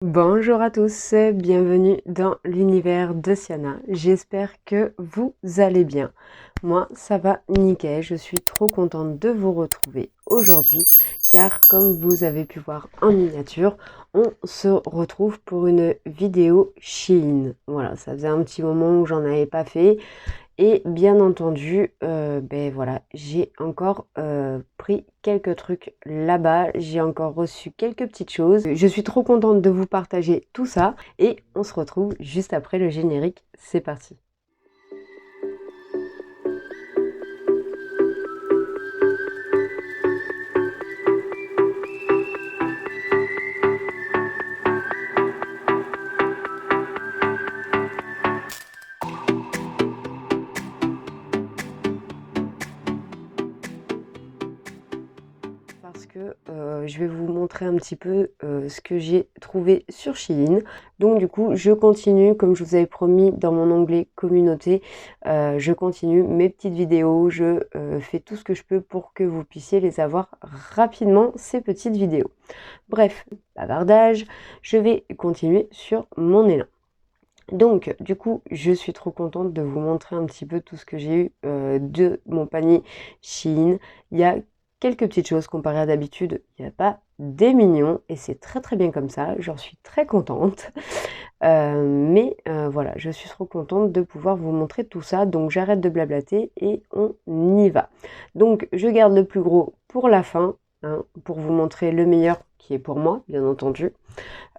Bonjour à tous, bienvenue dans l'univers de Siana. J'espère que vous allez bien. Moi, ça va nickel. Je suis trop contente de vous retrouver aujourd'hui car comme vous avez pu voir en miniature, on se retrouve pour une vidéo Shein. Voilà, ça faisait un petit moment où j'en avais pas fait. Et bien entendu, voilà, j'ai encore pris quelques trucs là-bas, j'ai encore reçu quelques petites choses. Je suis trop contente de vous partager tout ça et on se retrouve juste après le générique. C'est parti. Parce que je vais vous montrer un petit peu ce que j'ai trouvé sur Shein. Donc du coup, je continue, comme je vous avais promis dans mon onglet communauté, je continue mes petites vidéos, je fais tout ce que je peux pour que vous puissiez les avoir rapidement, ces petites vidéos. Bref, bavardage, je vais continuer sur mon élan. Donc, du coup, je suis trop contente de vous montrer un petit peu tout ce que j'ai eu de mon panier Shein. Il y a quelques petites choses comparées à d'habitude. Il n'y a pas des millions et c'est très très bien comme ça. J'en suis très contente. Voilà, je suis trop contente de pouvoir vous montrer tout ça. Donc, j'arrête de blablater et on y va. Donc, je garde le plus gros pour la fin, hein, pour vous montrer le meilleur qui est pour moi, bien entendu.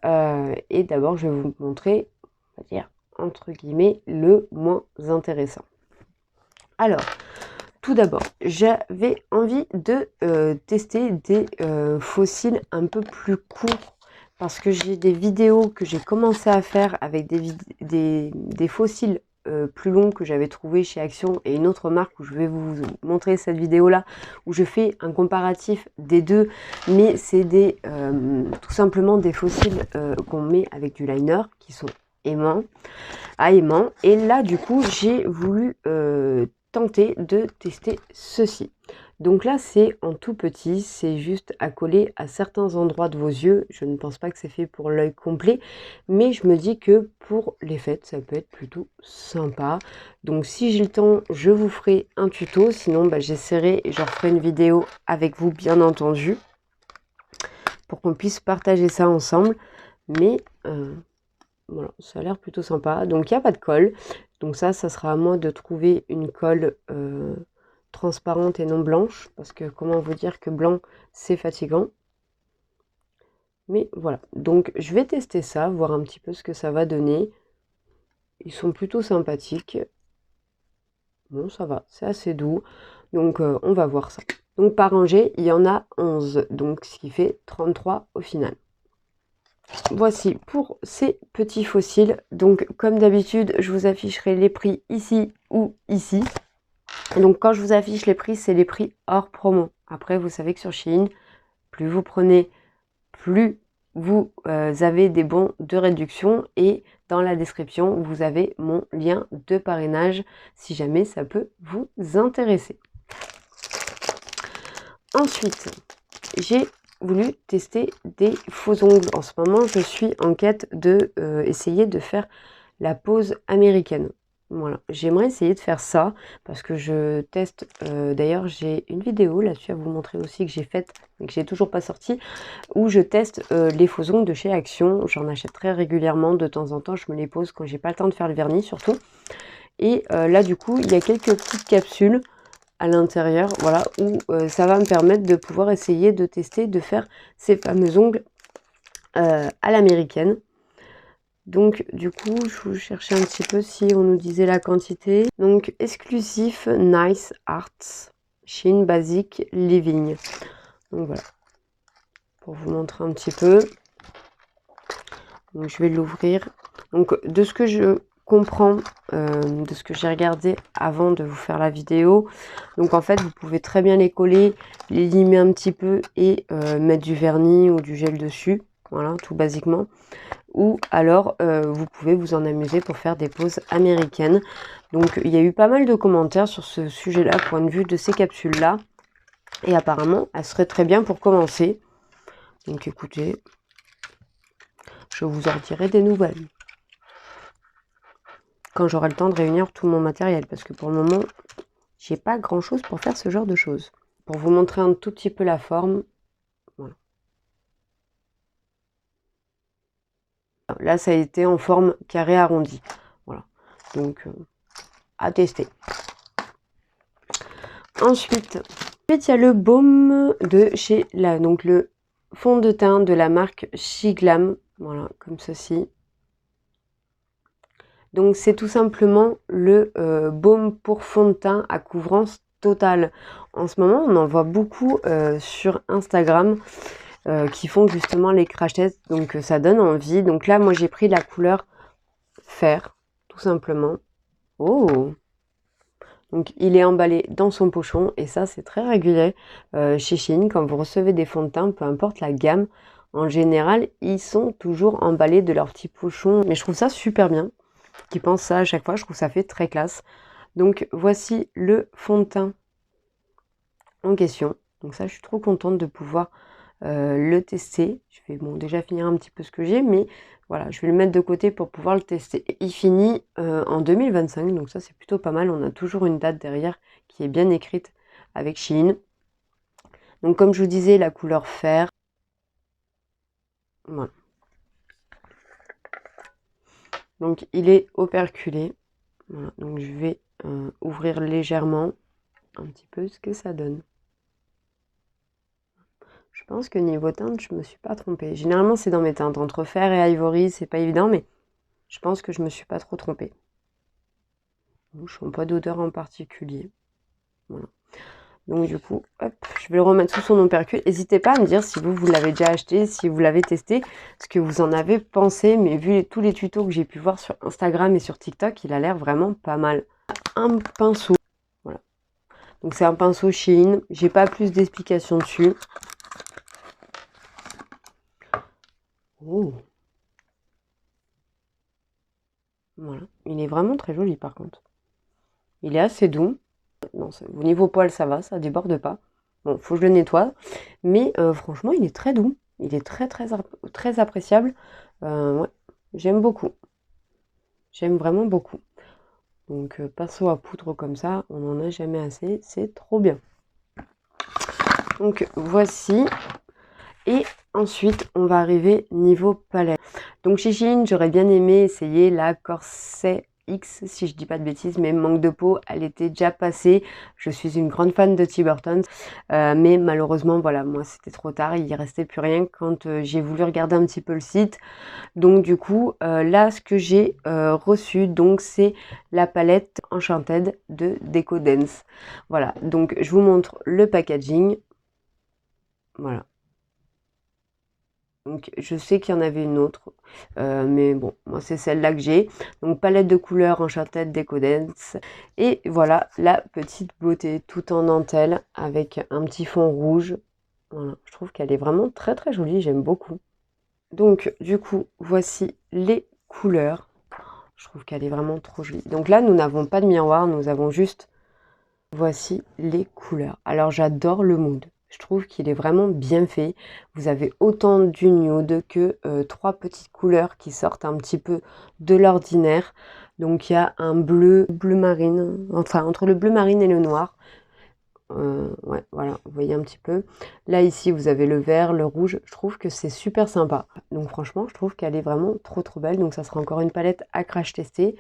Et d'abord, je vais vous montrer, on va dire, entre guillemets, le moins intéressant. Alors, tout d'abord, j'avais envie de tester des fossiles un peu plus courts parce que j'ai des vidéos que j'ai commencé à faire avec des fossiles plus longs que j'avais trouvé chez Action et une autre marque où je vais vous montrer cette vidéo là où je fais un comparatif des deux, mais c'est tout simplement des fossiles qu'on met avec du liner qui sont aimants, et là du coup j'ai voulu tenter de tester ceci. Donc là c'est en tout petit, c'est juste à coller à certains endroits de vos yeux. Je ne pense pas que c'est fait pour l'œil complet, mais je me dis que pour les fêtes ça peut être plutôt sympa. Donc si j'ai le temps, je vous ferai un tuto, sinon j'essaierai et je referai une vidéo avec vous bien entendu pour qu'on puisse partager ça ensemble. Mais voilà, ça a l'air plutôt sympa. Donc il n'y a pas de colle. Donc ça sera à moi de trouver une colle transparente et non blanche. Parce que comment vous dire que blanc, c'est fatigant. Mais voilà. Donc je vais tester ça, voir un petit peu ce que ça va donner. Ils sont plutôt sympathiques. Bon, ça va, c'est assez doux. Donc on va voir ça. Donc par rangée, il y en a 11. Donc ce qui fait 33 au final. Voici pour ces petits fossiles. Donc comme d'habitude, je vous afficherai les prix ici ou ici. Donc quand je vous affiche les prix, c'est les prix hors promo. Après, vous savez que sur Shein, plus vous prenez, plus vous avez des bons de réduction. Et dans la description, vous avez mon lien de parrainage si jamais ça peut vous intéresser. Ensuite, j'ai voulu tester des faux ongles. En ce moment, je suis en quête de essayer de faire la pose américaine. Voilà, j'aimerais essayer de faire ça parce que je teste. D'ailleurs, j'ai une vidéo là-dessus à vous montrer aussi que j'ai faite, mais que j'ai toujours pas sortie, où je teste les faux ongles de chez Action. J'en achète très régulièrement, de temps en temps, je me les pose quand j'ai pas le temps de faire le vernis surtout. Et là, du coup, il y a quelques petites capsules à l'intérieur, voilà, où ça va me permettre de pouvoir essayer de tester, de faire ces fameux ongles à l'américaine. Donc du coup, je vous cherchais un petit peu si on nous disait la quantité. Donc exclusif Nice Arts Shein Basic Living. Donc voilà, pour vous montrer un petit peu. Donc je vais l'ouvrir. Donc de ce que je comprends, de ce que j'ai regardé avant de vous faire la vidéo, donc en fait vous pouvez très bien les coller, les limer un petit peu et mettre du vernis ou du gel dessus, voilà, tout basiquement. Ou alors vous pouvez vous en amuser pour faire des poses américaines. Donc il y a eu pas mal de commentaires sur ce sujet là, point de vue de ces capsules là, et apparemment elles seraient très bien pour commencer. Donc écoutez, je vous en dirai des nouvelles. Quand j'aurai le temps de réunir tout mon matériel, parce que pour le moment, j'ai pas grand chose pour faire ce genre de choses. Pour vous montrer un tout petit peu la forme, voilà. Là, ça a été en forme carré arrondi. Voilà. Donc, à tester. Ensuite, il y a le baume de chez donc le fond de teint de la marque Shiglam. Voilà, comme ceci. Donc, c'est tout simplement le baume pour fond de teint à couvrance totale. En ce moment, on en voit beaucoup sur Instagram qui font justement les crash tests. Donc, ça donne envie. Donc là, moi, j'ai pris la couleur fer, tout simplement. Oh! Donc, il est emballé dans son pochon. Et ça, c'est très régulier chez Shein. Quand vous recevez des fonds de teint, peu importe la gamme, en général, ils sont toujours emballés de leur petit pochon. Mais je trouve ça super bien qu'ils pensent ça à chaque fois. Je trouve ça fait très classe. Donc, voici le fond de teint en question. Donc ça, je suis trop contente de pouvoir le tester. Je vais déjà finir un petit peu ce que j'ai, mais voilà, je vais le mettre de côté pour pouvoir le tester. Il finit en 2025, donc ça c'est plutôt pas mal. On a toujours une date derrière qui est bien écrite avec Shein. Donc comme je vous disais, la couleur fer. Voilà. Donc il est operculé. Voilà, donc je vais ouvrir légèrement un petit peu ce que ça donne. Je pense que niveau teinte, je me suis pas trompée. Généralement, c'est dans mes teintes. Entre fer et ivory, c'est pas évident, mais je pense que je me suis pas trop trompée. Je sens pas d'odeur en particulier. Voilà. Donc du coup, hop, je vais le remettre sous son opercule. N'hésitez pas à me dire si vous l'avez déjà acheté, si vous l'avez testé, ce que vous en avez pensé. Mais vu tous les tutos que j'ai pu voir sur Instagram et sur TikTok, il a l'air vraiment pas mal. Un pinceau. Voilà. Donc c'est un pinceau Shein. J'ai pas plus d'explications dessus. Oh. Voilà. Il est vraiment très joli par contre. Il est assez doux. Non, au niveau poil, ça va, ça déborde pas. Bon, faut que je le nettoie. Mais franchement, il est très doux. Il est très, très, très appréciable. Ouais, j'aime beaucoup. J'aime vraiment beaucoup. Donc, pinceau à poudre comme ça, on n'en a jamais assez. C'est trop bien. Donc, voici. Et ensuite, on va arriver niveau palette. Donc, chez Shein, j'aurais bien aimé essayer la Corset X, si je dis pas de bêtises, mais manque de peau, elle était déjà passée. Je suis une grande fan de Tim Burton, mais malheureusement, voilà, moi c'était trop tard, il y restait plus rien quand j'ai voulu regarder un petit peu le site. Donc du coup, là, ce que j'ai reçu, donc c'est la palette Enchanted de Decodence. Voilà, donc je vous montre le packaging. Voilà. Donc je sais qu'il y en avait une autre, mais bon, moi c'est celle-là que j'ai. Donc palette de couleurs Enchanted Decodence. Et voilà la petite beauté tout en dentelle avec un petit fond rouge. Voilà, je trouve qu'elle est vraiment très très jolie, j'aime beaucoup. Donc du coup, voici les couleurs. Je trouve qu'elle est vraiment trop jolie. Donc là, nous n'avons pas de miroir, nous avons juste... Voici les couleurs. Alors j'adore le mood. Je trouve qu'il est vraiment bien fait. Vous avez autant du nude que trois petites couleurs qui sortent un petit peu de l'ordinaire. Donc il y a un bleu marine, enfin entre le bleu marine et le noir. Ouais, voilà, vous voyez un petit peu. Là ici vous avez le vert, le rouge. Je trouve que c'est super sympa. Donc franchement, je trouve qu'elle est vraiment trop trop belle. Donc ça sera encore une palette à crash tester.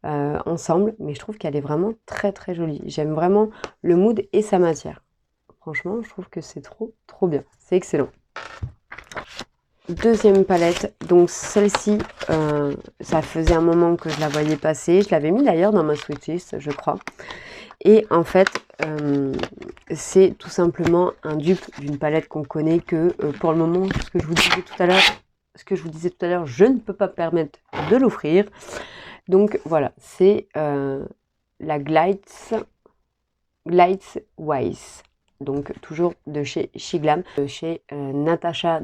Ensemble, mais je trouve qu'elle est vraiment très très jolie. J'aime vraiment le mood et sa matière. Franchement, je trouve que c'est trop trop bien. C'est excellent. Deuxième palette, donc celle-ci, ça faisait un moment que je la voyais passer. Je l'avais mis d'ailleurs dans ma sweatlist, je crois. Et en fait, c'est tout simplement un dupe d'une palette qu'on connaît que pour le moment, ce que je vous disais tout à l'heure, je ne peux pas me permettre de l'offrir. Donc voilà, c'est la Glites Wise. Donc toujours de chez Shiglam, de chez Natasha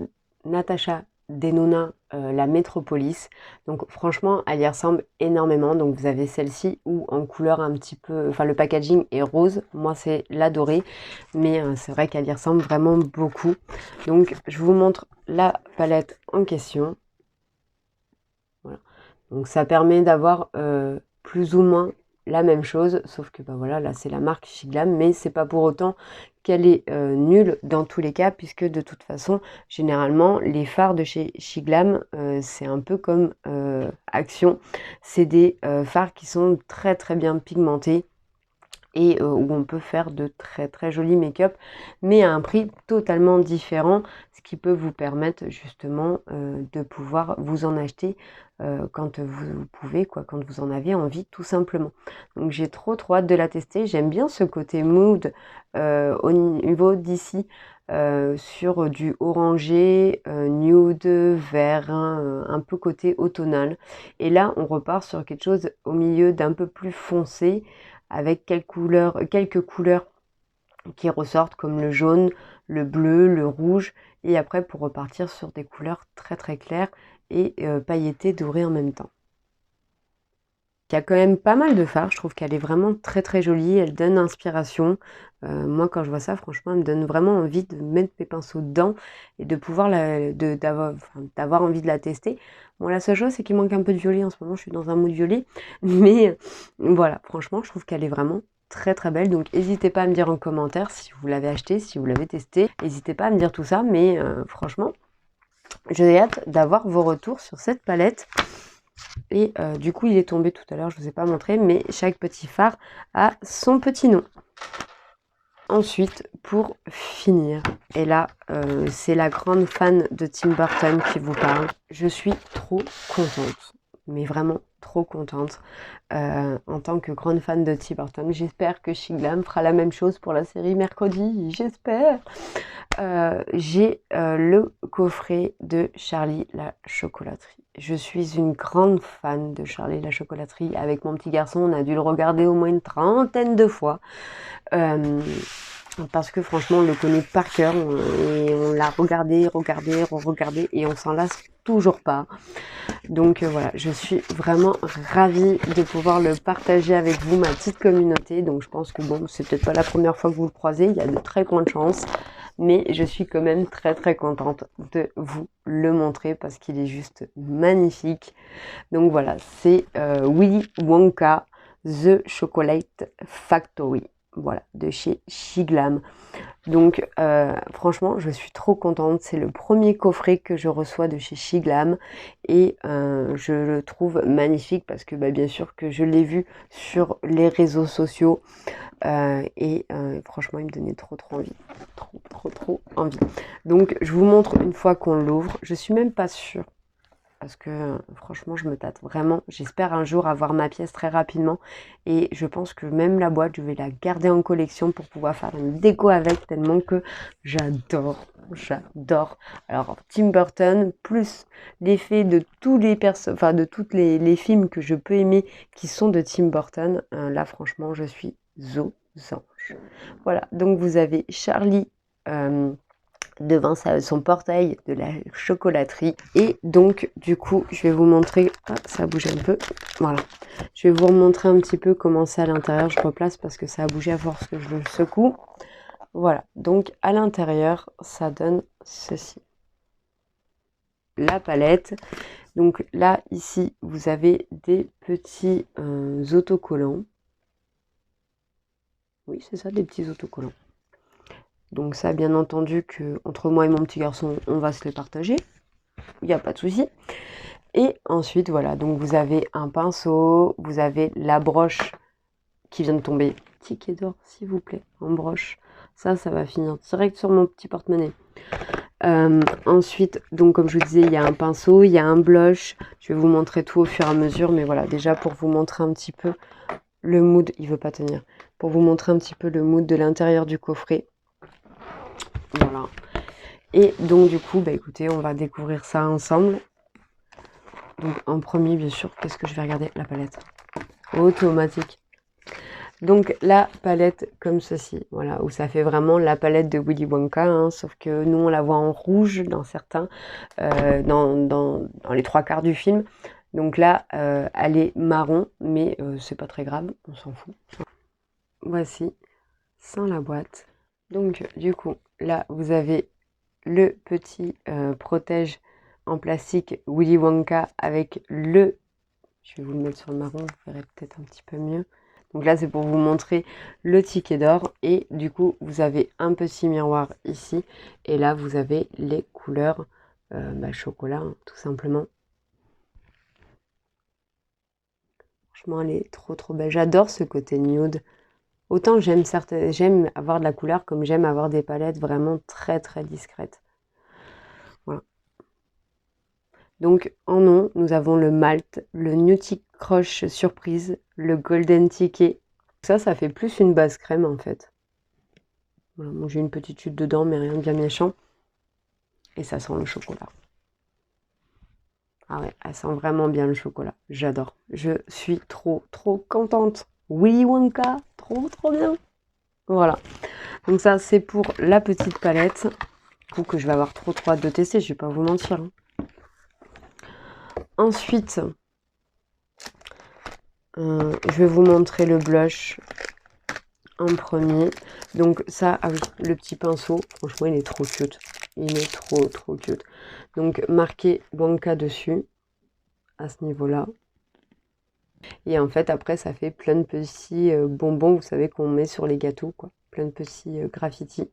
Denona, la Métropolis. Donc franchement, elle y ressemble énormément. Donc vous avez celle-ci où en couleur un petit peu... Enfin le packaging est rose. Moi c'est la dorée. Mais c'est vrai qu'elle y ressemble vraiment beaucoup. Donc je vous montre la palette en question. Donc ça permet d'avoir plus ou moins la même chose, sauf que bah voilà, là c'est la marque Shiglam, mais c'est pas pour autant qu'elle est nulle dans tous les cas, puisque de toute façon, généralement, les fards de chez Shiglam, c'est un peu comme Action, c'est des fards qui sont très très bien pigmentés, et où on peut faire de très très jolis make-up, mais à un prix totalement différent, ce qui peut vous permettre justement de pouvoir vous en acheter quand vous pouvez, quoi, quand vous en avez envie, tout simplement. Donc j'ai trop trop hâte de la tester. J'aime bien ce côté mood au niveau d'ici. Sur du orangé, nude, vert, hein, un peu côté automnal. Et là, on repart sur quelque chose au milieu d'un peu plus foncé, avec quelques couleurs qui ressortent comme le jaune, le bleu, le rouge, et après pour repartir sur des couleurs très très claires et pailletées, dorées en même temps. Il y a quand même pas mal de fards, je trouve qu'elle est vraiment très très jolie, elle donne inspiration. Moi quand je vois ça, franchement, elle me donne vraiment envie de mettre mes pinceaux dedans et de pouvoir d'avoir envie de la tester. Bon, la seule chose, c'est qu'il manque un peu de violet en ce moment, je suis dans un mood violet, mais voilà, franchement, je trouve qu'elle est vraiment très très belle. Donc n'hésitez pas à me dire en commentaire si vous l'avez acheté, si vous l'avez testé. N'hésitez pas à me dire tout ça, mais franchement, j'ai hâte d'avoir vos retours sur cette palette. Et du coup, il est tombé tout à l'heure, je ne vous ai pas montré, mais chaque petit phare a son petit nom. Ensuite, pour finir, et là, c'est la grande fan de Tim Burton qui vous parle. Je suis trop contente, mais vraiment trop contente. En tant que grande fan de Tim Burton, j'espère que Shiglam fera la même chose pour la série Mercredi, j'espère. J'ai le coffret de Charlie la chocolaterie. Je suis une grande fan de Charlie la chocolaterie. Avec mon petit garçon, on a dû le regarder au moins une 30aine de fois. Parce que franchement, on le connaît par cœur et on l'a regardé, regardé et on s'en lasse toujours pas. Donc voilà, je suis vraiment ravie de pouvoir le partager avec vous, ma petite communauté. Donc je pense que bon, c'est peut-être pas la première fois que vous le croisez, il y a de très grandes chances. Mais je suis quand même très très contente de vous le montrer parce qu'il est juste magnifique. Donc voilà, c'est Willy Wonka The Chocolate Factory. Voilà, de chez Shiglam. Donc franchement, je suis trop contente. C'est le premier coffret que je reçois de chez Shiglam et je le trouve magnifique parce que bien sûr que je l'ai vu sur les réseaux sociaux et franchement, il me donnait trop envie. Trop envie. Donc je vous montre une fois qu'on l'ouvre. Je suis même pas sûre parce que franchement, je me tâte vraiment. J'espère un jour avoir ma pièce très rapidement et je pense que même la boîte, je vais la garder en collection pour pouvoir faire une déco avec tellement que j'adore. Alors Tim Burton plus l'effet de tous les de toutes les films que je peux aimer qui sont de Tim Burton. Là, franchement, je suis aux anges. Voilà, donc vous avez Charlie devant son portail de la chocolaterie. Et donc, du coup, je vais vous montrer... Ah, ça a bougé un peu. Voilà. Je vais vous remontrer un petit peu comment c'est à l'intérieur. Je replace parce que ça a bougé à force que je le secoue. Voilà. Donc, à l'intérieur, ça donne ceci. La palette. Donc là, ici, vous avez des petits autocollants. Oui, c'est ça, des petits autocollants. Donc ça, bien entendu, que entre moi et mon petit garçon, on va se les partager. Il n'y a pas de souci. Et ensuite, voilà, donc vous avez un pinceau, vous avez la broche qui vient de tomber. Ticket d'or, s'il vous plaît, en broche. Ça va finir direct sur mon petit porte-monnaie. Ensuite, donc comme je vous disais, il y a un pinceau, il y a un blush. Je vais vous montrer tout au fur et à mesure, mais voilà, déjà pour vous montrer un petit peu le mood, il veut pas tenir. Pour vous montrer un petit peu le mood de l'intérieur du coffret. Voilà. Et donc du coup, écoutez, on va découvrir ça ensemble. Donc en premier, bien sûr, qu'est-ce que je vais regarder? La palette. Automatique. Donc la palette comme ceci, voilà, où ça fait vraiment la palette de Willy Wonka, hein, sauf que nous on la voit en rouge dans certains, dans les 3/4 du film. Donc là, elle est marron, mais c'est pas très grave, on s'en fout. Voici, sans la boîte. Donc du coup, là vous avez le petit protège en plastique Willy Wonka avec le Je vais vous le mettre sur le marron, vous verrez peut-être un petit peu mieux. Donc là, c'est pour vous montrer le ticket d'or. Et du coup, vous avez un petit miroir ici. Et là, vous avez les couleurs chocolat, hein, tout simplement. Franchement, elle est trop trop belle. J'adore ce côté nude. Autant j'aime avoir de la couleur comme j'aime avoir des palettes vraiment très très discrètes. Voilà. Donc en nom, nous avons le Malt, le Nutty Crush Surprise, le Golden Ticket. Ça fait plus une base crème en fait. Voilà, bon, j'ai une petite chute dedans, mais rien de bien méchant. Et ça sent le chocolat. Ah ouais, elle sent vraiment bien le chocolat. J'adore. Je suis trop trop contente. Willy Wonka, trop trop bien. Voilà. Donc ça, c'est pour la petite palette. Que je vais avoir trop trop hâte de tester, je vais pas vous mentir. Hein. Ensuite, je vais vous montrer le blush en premier. Donc ça, ah oui, le petit pinceau, franchement, il est trop cute. Il est trop trop cute. Donc marqué Wonka dessus, à ce niveau-là. Et en fait, après, ça fait plein de petits bonbons, vous savez, qu'on met sur les gâteaux, quoi. Plein de petits graffitis,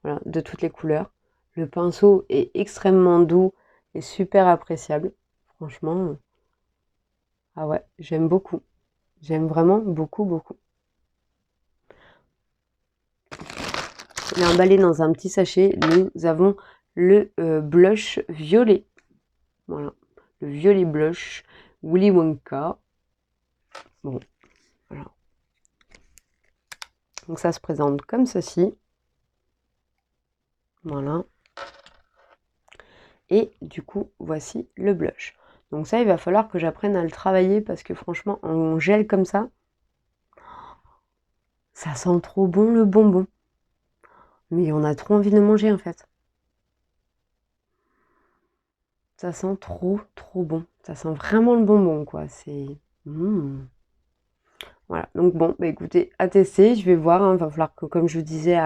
voilà, de toutes les couleurs. Le pinceau est extrêmement doux et super appréciable. Franchement, ah ouais, j'aime beaucoup. J'aime vraiment beaucoup, beaucoup. Et emballé dans un petit sachet, nous avons le blush violet. Voilà, le violet blush Willy Wonka. Bon, voilà. Donc ça se présente comme ceci. Voilà. Et du coup, voici le blush. Donc ça, il va falloir que j'apprenne à le travailler parce que franchement, en gel comme ça sent trop bon le bonbon. Mais on a trop envie de manger en fait. Ça sent trop trop bon. Ça sent vraiment le bonbon quoi. C'est... Voilà. Donc bon, bah écoutez, à tester. Je vais voir. Hein. Il va falloir que, comme je vous disais,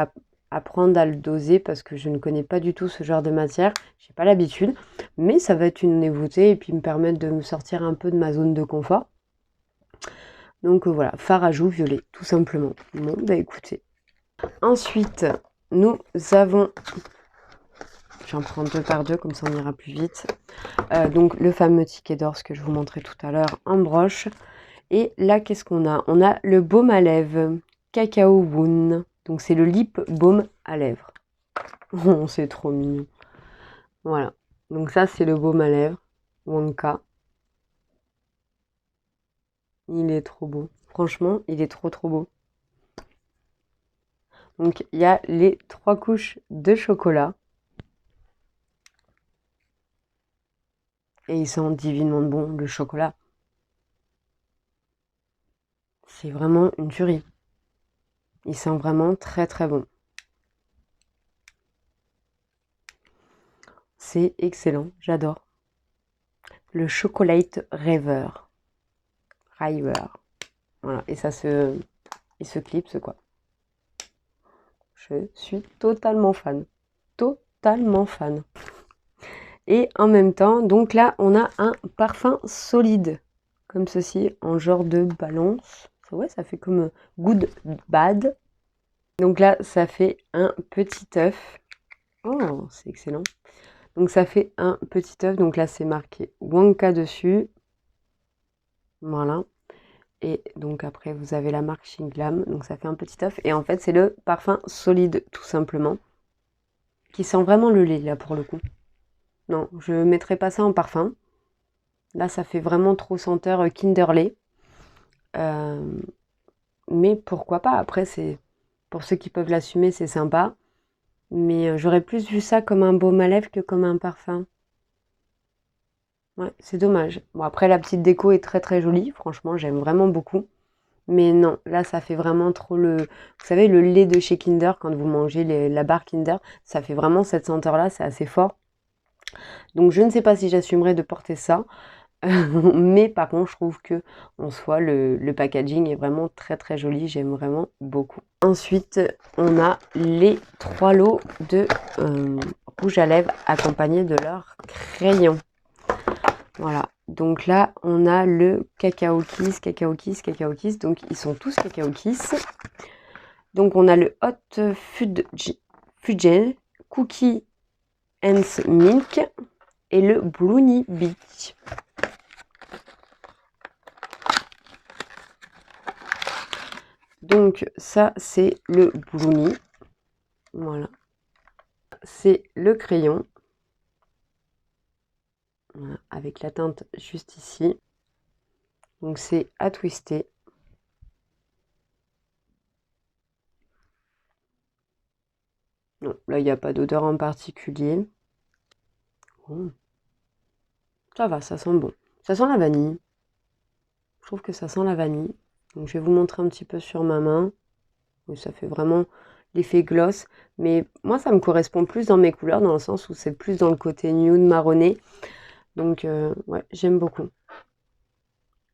apprendre à le doser parce que je ne connais pas du tout ce genre de matière. J'ai pas l'habitude. Mais ça va être une nouveauté et puis me permettre de me sortir un peu de ma zone de confort. Donc voilà, fard à joues violet, tout simplement. Bon, bah écoutez. Ensuite, nous avons... J'en prends 2 par 2, comme ça on ira plus vite. Donc le fameux ticket d'or, ce que je vous montrais tout à l'heure, en broche. Et là, qu'est-ce qu'on a? On a le baume à lèvres, Cacao Woon. Donc c'est le lip baume à lèvres. Oh, c'est trop mignon. Voilà. Donc ça, c'est le baume à lèvres, Wonka. Il est trop beau. Franchement, il est trop trop beau. Donc il y a les 3 couches de chocolat. Et il sent divinement bon, le chocolat. C'est vraiment une tuerie. Il sent vraiment très très bon. C'est excellent, j'adore. Le Chocolate Rêveur. Voilà, et il se clipse quoi. Je suis totalement fan. Totalement fan. Et en même temps, donc là, on a un parfum solide. Comme ceci, en genre de balance. Ouais, ça fait comme good, bad. Donc là, ça fait un petit œuf. Oh, c'est excellent. Donc ça fait un petit œuf. Donc là, c'est marqué Wonka dessus. Voilà. Et donc après, vous avez la marque Shinglam. Donc ça fait un petit œuf. Et en fait, c'est le parfum solide, tout simplement. Qui sent vraiment le lait, là, pour le coup. Non, je ne mettrai pas ça en parfum. Là, ça fait vraiment trop senteur Kinderley. Mais pourquoi pas? Après, c'est pour ceux qui peuvent l'assumer, c'est sympa. Mais j'aurais plus vu ça comme un baume à lèvres que comme un parfum. Ouais, c'est dommage. Bon, après, la petite déco est très très jolie. Franchement, j'aime vraiment beaucoup. Mais non, là, ça fait vraiment trop le... Vous savez, le lait de chez Kinder, quand vous mangez la barre Kinder, ça fait vraiment cette senteur-là, c'est assez fort. Donc, je ne sais pas si j'assumerai de porter ça. Mais par contre, je trouve que en soi, le packaging est vraiment très très joli. J'aime vraiment beaucoup. Ensuite, on a les 3 lots de rouge à lèvres accompagnés de leur crayon. Voilà, Donc là, on a le Cacao Kiss, Cacao Kiss, Cacao Kiss. Donc ils sont tous Cacao Kiss. Donc on a le Hot Fudgel, Cookie and Milk et le Brownie Beach. Donc ça, c'est le brownie. Voilà. C'est le crayon. Voilà, avec la teinte juste ici. Donc c'est à twister. Non, là il n'y a pas d'odeur en particulier. Oh. Ça va, ça sent bon. Ça sent la vanille. Je trouve que ça sent la vanille. Donc je vais vous montrer un petit peu sur ma main. Oui, ça fait vraiment l'effet gloss. Mais moi ça me correspond plus dans mes couleurs, dans le sens où c'est plus dans le côté nude marronné. Donc ouais, j'aime beaucoup.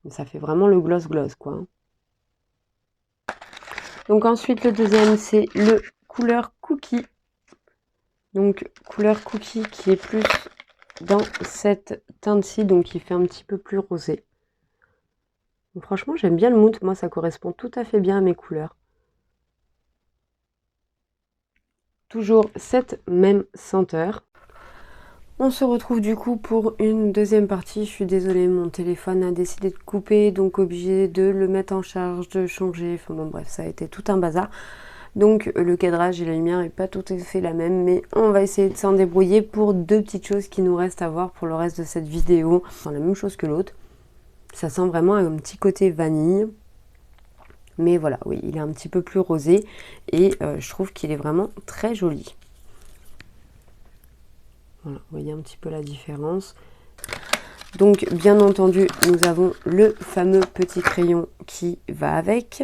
Ça fait vraiment le gloss quoi. Donc ensuite le deuxième c'est le couleur cookie. Donc couleur cookie qui est plus dans cette teinte-ci, donc qui fait un petit peu plus rosé. Donc, franchement j'aime bien le mood, moi ça correspond tout à fait bien à mes couleurs. Toujours cette même senteur. On se retrouve du coup pour une deuxième partie. Je suis désolée, mon téléphone a décidé de couper, donc obligé de le mettre en charge, de changer. Enfin bon bref, ça a été tout un bazar. Donc le cadrage et la lumière n'est pas tout à fait la même, mais on va essayer de s'en débrouiller pour deux petites choses qui nous restent à voir pour le reste de cette vidéo. Enfin, la même chose que l'autre. Ça sent vraiment un petit côté vanille. Mais voilà, oui, il est un petit peu plus rosé et je trouve qu'il est vraiment très joli. Voilà, vous voyez un petit peu la différence. Donc, bien entendu, nous avons le fameux petit crayon qui va avec.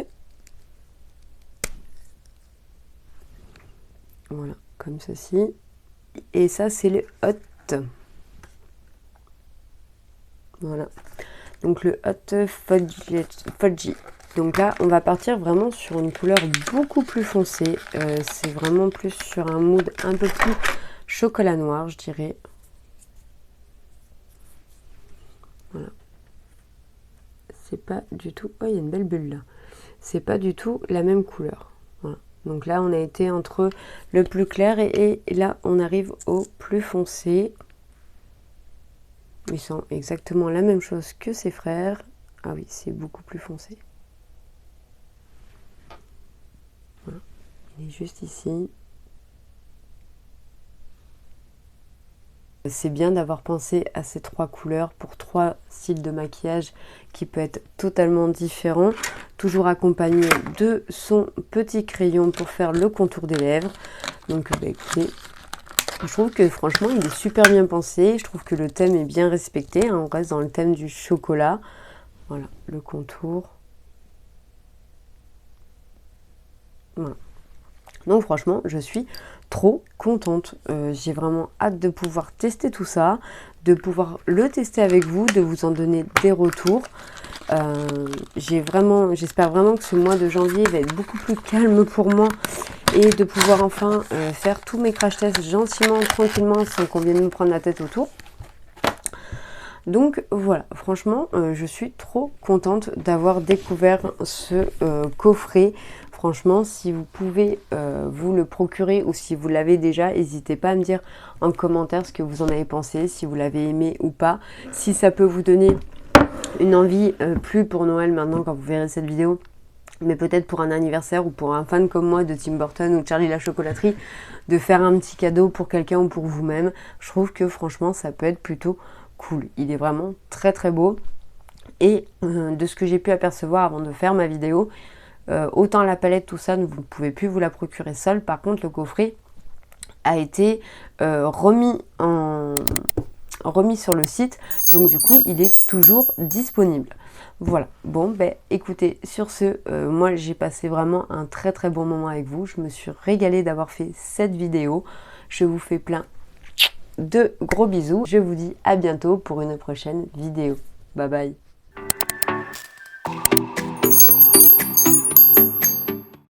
Voilà, comme ceci. Et ça, c'est le Hot. Voilà. Donc, le Hot Fudgy. Donc là, on va partir vraiment sur une couleur beaucoup plus foncée. C'est vraiment plus sur un mood un peu plus chocolat noir, je dirais. Voilà. C'est pas du tout... Oh, il y a une belle bulle là. C'est pas du tout la même couleur. Voilà. Donc là, on a été entre le plus clair et là, on arrive au plus foncé. Ils sont exactement la même chose que ses frères. Ah oui, c'est beaucoup plus foncé. Voilà. Il est juste ici. C'est bien d'avoir pensé à ces trois couleurs pour trois styles de maquillage qui peut être totalement différent. Toujours accompagné de son petit crayon pour faire le contour des lèvres. Donc bah, écoutez, je trouve que franchement il est super bien pensé. Je trouve que le thème est bien respecté. Hein. On reste dans le thème du chocolat. Voilà, le contour. Voilà. Donc franchement, je suis trop contente. J'ai vraiment hâte de pouvoir tester tout ça, de pouvoir le tester avec vous, de vous en donner des retours. J'espère vraiment que ce mois de janvier va être beaucoup plus calme pour moi et de pouvoir enfin faire tous mes crash tests gentiment, tranquillement, sans qu'on vienne me prendre la tête autour. Donc voilà, franchement, je suis trop contente d'avoir découvert ce coffret. Franchement, si vous pouvez vous le procurer ou si vous l'avez déjà, n'hésitez pas à me dire en commentaire ce que vous en avez pensé, si vous l'avez aimé ou pas. Si ça peut vous donner une envie, plus pour Noël maintenant quand vous verrez cette vidéo, mais peut-être pour un anniversaire ou pour un fan comme moi de Tim Burton ou Charlie la chocolaterie, de faire un petit cadeau pour quelqu'un ou pour vous-même. Je trouve que franchement, ça peut être plutôt cool. Il est vraiment très très beau. Et de ce que j'ai pu apercevoir avant de faire ma vidéo, autant la palette, tout ça, vous ne pouvez plus vous la procurer seule. Par contre, le coffret a été remis sur le site. Donc du coup, il est toujours disponible. Voilà. Bon, ben écoutez, sur ce, moi j'ai passé vraiment un très très bon moment avec vous. Je me suis régalée d'avoir fait cette vidéo. Je vous fais plein de gros bisous. Je vous dis à bientôt pour une prochaine vidéo. Bye bye.